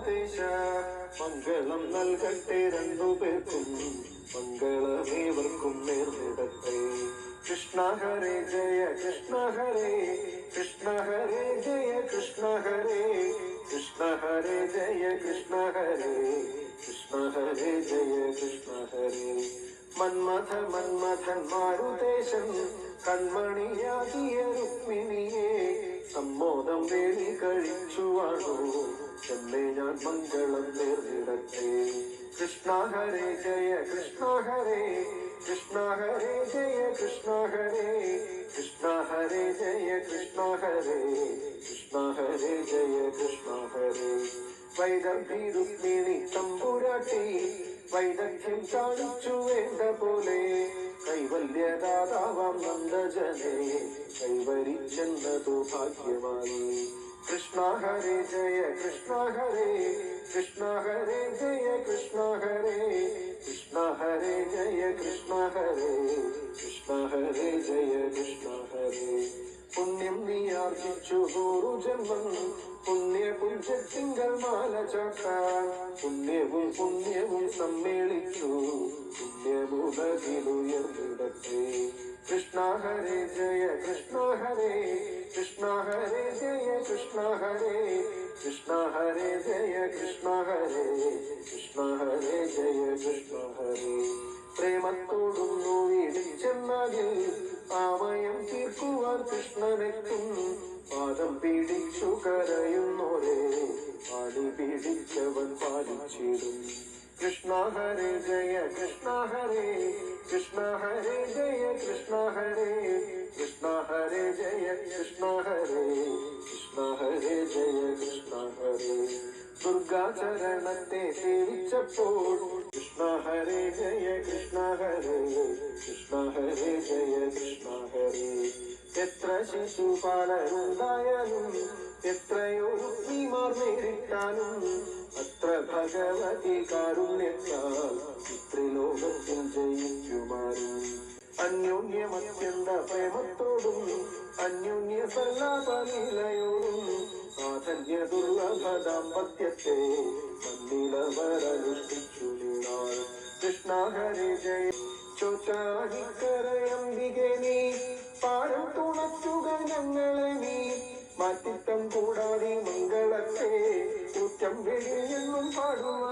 മാരുതേശ മംഗളം നൽകട്ടെ രണ്ടുപേർക്കും മംഗളമേവർക്കും നേർന്നിടട്ടെ. കൃഷ്ണ ഹരേ ജയ കൃഷ്ണ ഹരേ കൃഷ്ണ ഹരേ ജയ കൃഷ്ണ ഹരേ കൃഷ്ണ ഹരേ ജയ കൃഷ്ണ ഹരേ കൃഷ്ണ ഹരേ ജയ കൃഷ്ണ ഹരേ. മന്മഥ മന്മഥൻ മാരുതേശൻ കൺമണിയാകിയ രുക്മിണിയെ സമ്മോദം വേണി കഴിച്ചുവാണോ ചെന്നേ ഞാൻ മംഗളം നേർന്നിടട്ടെ. കൃഷ്ണ ഹരേ ജയ കൃഷ്ണ ഹരേ കൃഷ്ണ ഹരേ ജയ കൃഷ്ണ ഹരേ കൃഷ്ണ ഹരേ ജയ കൃഷ്ണ ഹരേ കൃഷ്ണ ഹരേ ജയ കൃഷ്ണ ഹരേ. വൈദഗ്ധി രുക്മിണി തമ്പുരാട്ടി വൈദഗ്ധ്യം കാണിച്ചു വേണ്ട പോലെ കൈവല്യദാതാവാം നന്ദജനെ കൈവരിച്ചെന്നതു ഭാഗ്യമായി. കൃഷ്ണ ഹരേ ജയ കൃഷ്ണ ഹരേ കൃഷ്ണ ഹരേ ജയ കൃഷ്ണ ഹരേ കൃഷ്ണ ഹരേ ജയ കൃഷ്ണ ഹരേ കൃഷ്ണ ഹരേ ജയ കൃഷ്ണ ഹരേ. പുണ്യം നീ ആർജിച്ചു 100 ജന്മം പുണ്യപുഞ്ചത്തിങ്കൽ മാല ചാർത്താൻ പുണ്യവും പുണ്യവും സമ്മേളിച്ചു പുണ്യമുഖിലുയർന്നിടട്ടെ. കൃഷ്ണ ഹരേ ജയ കൃഷ്ണ ഹരേ കൃഷ്ണ ഹരേ ജയ കൃഷ്ണ ഹരേ കൃഷ്ണ ഹരേ ജയ കൃഷ്ണ ഹരേ കൃഷ്ണ ഹരേ ജയ കൃഷ്ണ ഹരേ. പ്രേമത്തോടുന്നു വീടിച്ചെന്നതിൽ ആമയം തീർക്കുവാൻ കൃഷ്ണനെത്തും പാദം പീഡിച്ചു കരയുന്നോരെ പാടി പീഡിച്ചവൻ പാലിച്ചിടും. കൃഷ്ണ ഹരേ ജയ കൃഷ്ണ ഹരേ കൃഷ്ണ ഹരേ ജയ കൃഷ്ണ ഹരേ കൃഷ്ണ ഹരേ ജയ കൃഷ്ണ ഹരേ കൃഷ്ണ ഹരേ ജയ കൃഷ്ണ ഹരേ. ദുർഗാചരണത്തെ സേവിച്ചപ്പോൾ കൃഷ്ണ ഹരേ ജയ കൃഷ്ണ ഹരേ കൃഷ്ണ ഹരേ ജയ കൃഷ്ണ ഹരേ. എത്ര ശിശുപാലനുണ്ടായാലും എത്രയോ രുക്മിമാർ നേരിട്ടാലും അത്ര ഭഗവതി കാരുണ്യത്താൽ ത്രിലോകത്തിൽ ജയിക്കുമാറും. അന്യോന്യമത്യന്ത പ്രേമത്തോടും അന്യോന്യ സല്ലാപലീലയോടും സാധന്യ ദുർലഭ ദാമ്പത്യത്തെ മന്ദിലവരനുഷ്ഠിച്ചു നീണാൾ. കൃഷ്ണ ഹരേ ജയ ചോറ്റാനിക്കരയംബികെ നീ പാരം തുണച്ചുക ഞങ്ങളെ നീ മാറ്റിത്തം കൂടാതെ മംഗളത്തെ കുറ്റം വെളിയെന്നും പാടുക